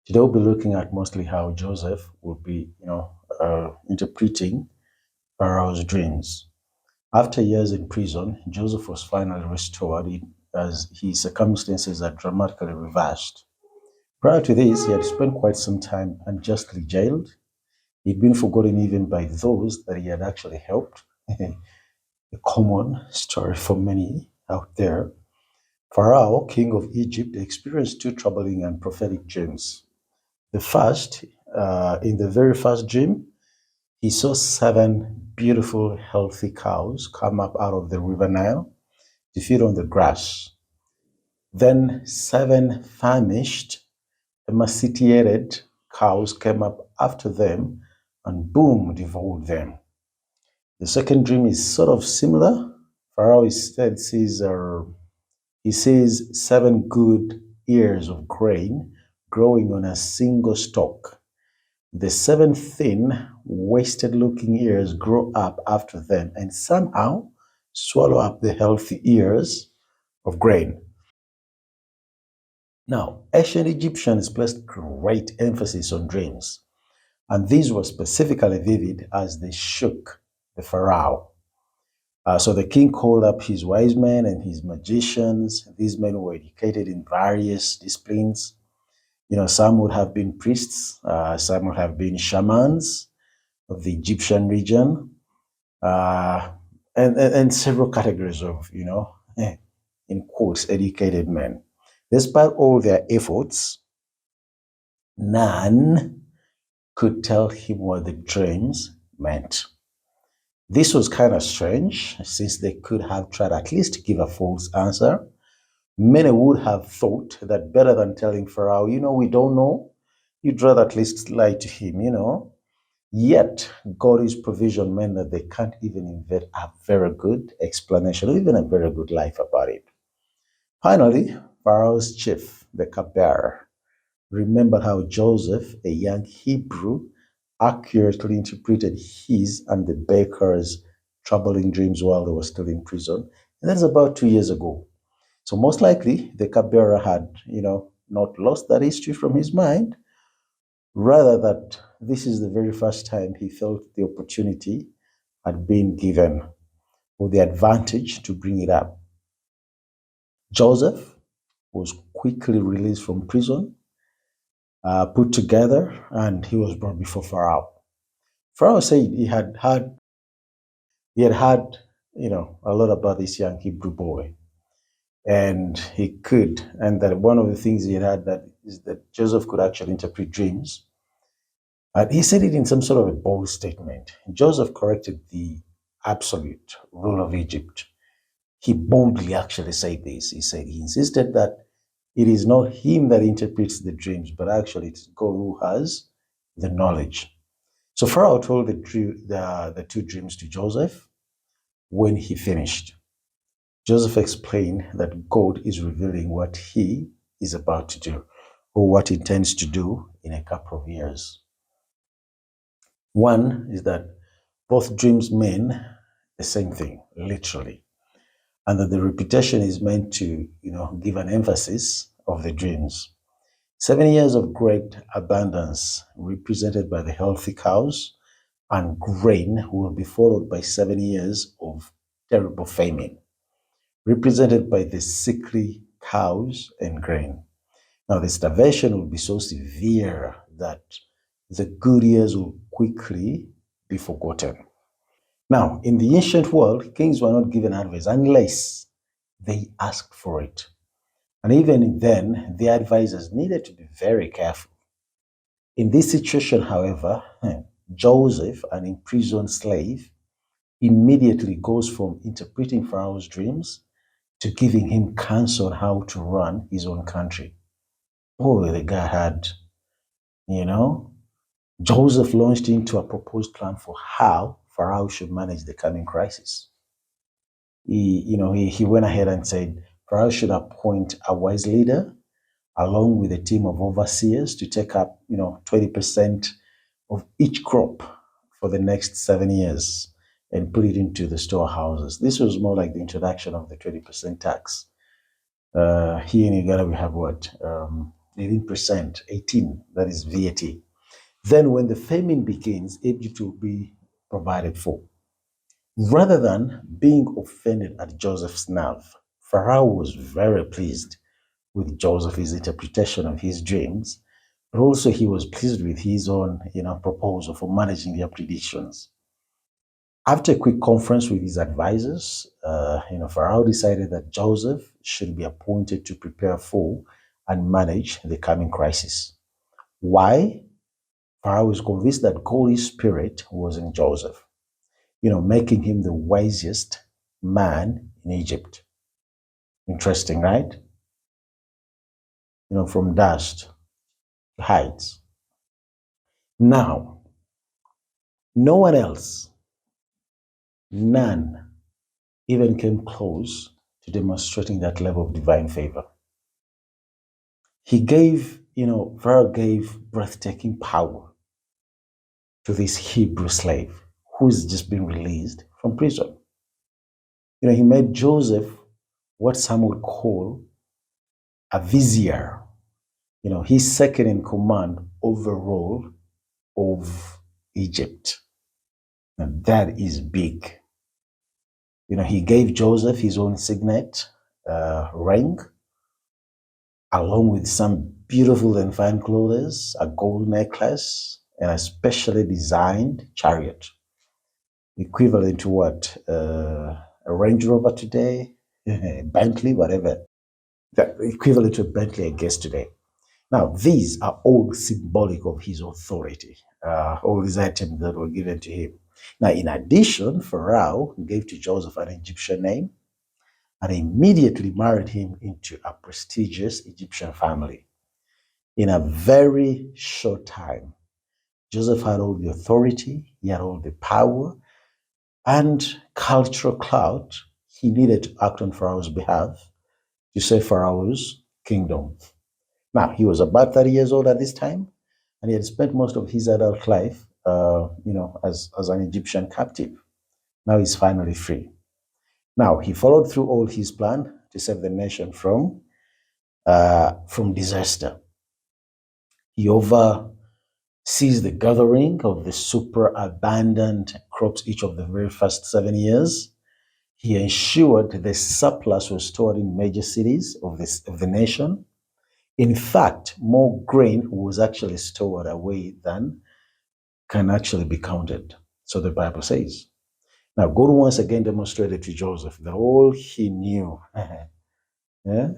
Today we'll be looking at mostly how Joseph will be, interpreting Pharaoh's dreams. After years in prison, Joseph was finally restored as his circumstances are dramatically reversed. Prior to this, he had spent quite some time unjustly jailed. He'd been forgotten even by those that he had actually helped. A common story for many out there. Pharaoh, king of Egypt, experienced two troubling and prophetic dreams. The first, in the very first dream, he saw seven beautiful, healthy cows come up out of the river Nile to feed on the grass. Then seven famished, emaciated cows came up after them and boom, devoured them. The second dream is sort of similar. Pharaoh instead he says seven good ears of grain growing on a single stalk. The seven thin, wasted looking ears grow up after them and somehow swallow up the healthy ears of grain. Now, ancient Egyptians placed great emphasis on dreams, and these were specifically vivid as they shook the Pharaoh. So the king called up his wise men and his magicians. These men were educated in various disciplines. Some would have been priests, some would have been shamans of the Egyptian region, uh, and several categories of, in quotes, educated men. Despite all their efforts, none could tell him what the dreams meant. This was kind of strange since they could have tried at least to give a false answer. Many would have thought that better than telling Pharaoh, we don't know, you'd rather at least lie to him. Yet, God's provision meant that they can't even invent a very good explanation or even a very good life about it. Finally, Pharaoh's chief, the cupbearer, remembered how Joseph, a young Hebrew, accurately interpreted his and the baker's troubling dreams while they were still in prison. And that's about 2 years ago. So most likely, the cupbearer had, not lost that history from his mind, rather that this is the very first time he felt the opportunity had been given or the advantage to bring it up. Joseph was quickly released from prison, put together, and he was brought before Pharaoh. Pharaoh said he had had a lot about this young Hebrew boy, and and that one of the things he had that is that Joseph could actually interpret dreams. And he said it in some sort of a bold statement. Joseph corrected the absolute rule of Egypt. He boldly actually said this. He insisted that it is not him that interprets the dreams, but actually it's God who has the knowledge. So Pharaoh told the two dreams to Joseph when he finished. Joseph explained that God is revealing what he is about to do or what he intends to do in a couple of years. One is that both dreams mean the same thing, literally, and that the repetition is meant to, give an emphasis of the dreams. 7 years of great abundance, represented by the healthy cows and grain, will be followed by 7 years of terrible famine, represented by the sickly cows and grain. Now, the starvation will be so severe that the good years will quickly be forgotten. Now, in the ancient world, kings were not given advice unless they asked for it. And even then, the advisors needed to be very careful. In this situation, however, Joseph, an imprisoned slave, immediately goes from interpreting Pharaoh's dreams to giving him counsel on how to run his own country. Oh, the guy had, you know, Joseph launched into a proposed plan for how Pharaoh should manage the coming crisis. He went ahead and said Pharaoh should appoint a wise leader along with a team of overseers to take up, 20% of each crop for the next 7 years and put it into the storehouses. This was more like the introduction of the 20% tax. Here in Uganda, we have what? 18%, 18, that is VAT. Then when the famine begins, Egypt will be provided for. Rather than being offended at Joseph's nerve, Pharaoh was very pleased with Joseph's interpretation of his dreams, but also he was pleased with his own, proposal for managing their predictions. After a quick conference with his advisors, Pharaoh decided that Joseph should be appointed to prepare for and manage the coming crisis. Why? Pharaoh was convinced that God's spirit was in Joseph, making him the wisest man in Egypt. Interesting, right? From dust to heights. Now, no one else, none, even came close to demonstrating that level of divine favor. Pharaoh gave breathtaking power to this Hebrew slave who's just been released from prison. He made Joseph what some would call a vizier, he's second in command overall of Egypt. Now that is big. He gave Joseph his own signet ring, along with some beautiful and fine clothes, a gold necklace, and a specially designed chariot, equivalent to what? A Range Rover today, Bentley, whatever. That equivalent to a Bentley, I guess, today. Now, these are all symbolic of his authority, all these items that were given to him. Now, in addition, Pharaoh gave to Joseph an Egyptian name and immediately married him into a prestigious Egyptian family. In a very short time, Joseph had all the authority, he had all the power and cultural clout he needed to act on Pharaoh's behalf to save Pharaoh's kingdom. Now, he was about 30 years old at this time, and he had spent most of his adult life, as an Egyptian captive. Now he's finally free. Now, he followed through all his plan to save the nation from disaster. He oversees the gathering of the super abundant crops each of the very first 7 years. He ensured the surplus was stored in major cities of the nation. In fact, more grain was actually stored away than can actually be counted. So the Bible says. Now, God once again demonstrated to Joseph that all he knew yeah,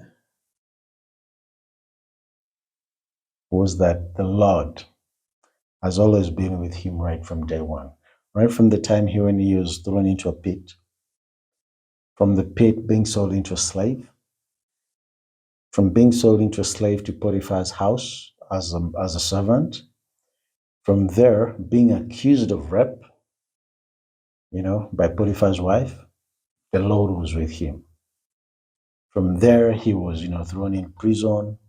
was that the Lord has always been with him right from day one, right from the time when he was thrown into a pit, from the pit being sold into a slave, from being sold into a slave to Potiphar's house as a servant, from there being accused of rape, by Potiphar's wife, the Lord was with him. From there, he was, thrown in prison.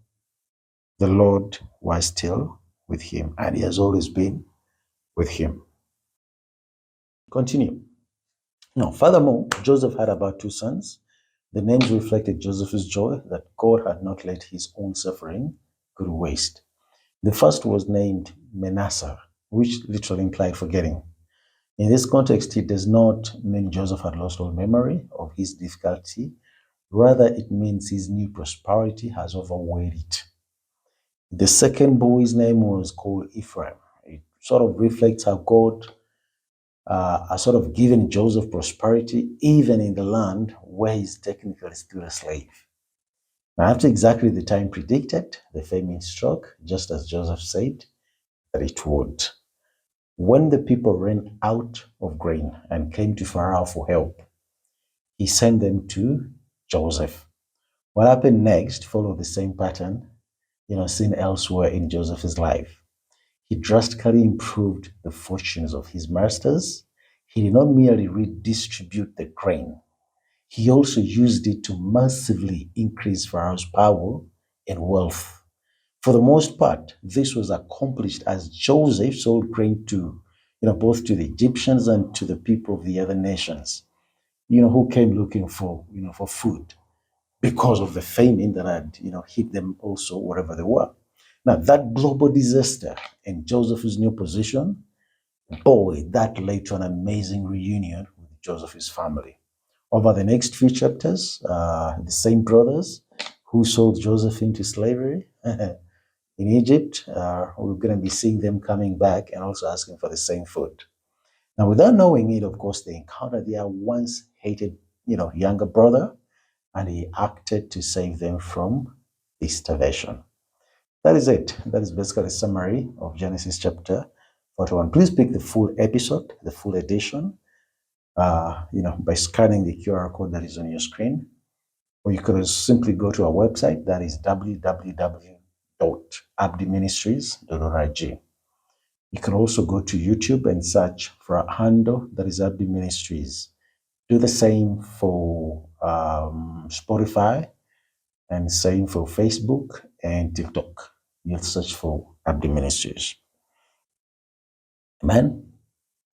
The Lord was still with him, and he has always been with him. Continue. Now, furthermore, Joseph had about two sons. The names reflected Joseph's joy that God had not let his own suffering go to waste. The first was named Manasseh, which literally implied forgetting. In this context, it does not mean Joseph had lost all memory of his difficulty. Rather, it means his new prosperity has overweighed it. The second boy's name was called Ephraim. It sort of reflects how God has sort of given Joseph prosperity even in the land where he's technically still a slave. Now, after exactly the time predicted, the famine struck, just as Joseph said that it would. When the people ran out of grain and came to Pharaoh for help, he sent them to Joseph. What happened next followed the same pattern, seen elsewhere in Joseph's life. He drastically improved the fortunes of his masters. He did not merely redistribute the grain, he also used it to massively increase Pharaoh's power and wealth. For the most part, this was accomplished as Joseph sold grain to, both to the Egyptians and to the people of the other nations, who came looking for food because of the famine that had, hit them also wherever they were. Now, that global disaster and Joseph's new position, boy, that led to an amazing reunion with Joseph's family. Over the next few chapters, the same brothers who sold Joseph into slavery in Egypt, we're going to be seeing them coming back and also asking for the same food. Now, without knowing it, of course, they encountered their once hated, younger brother, and he acted to save them from the starvation. That is it. That is basically a summary of Genesis chapter 41. Please pick the full episode, the full edition, by scanning the QR code that is on your screen. Or you could simply go to our website, that is www.abdiministries.org. You can also go to YouTube and search for our handle, that is Abdi Ministries. Do the same for Spotify and same for Facebook and TikTok. You'll search for Abdi Ministries. Amen.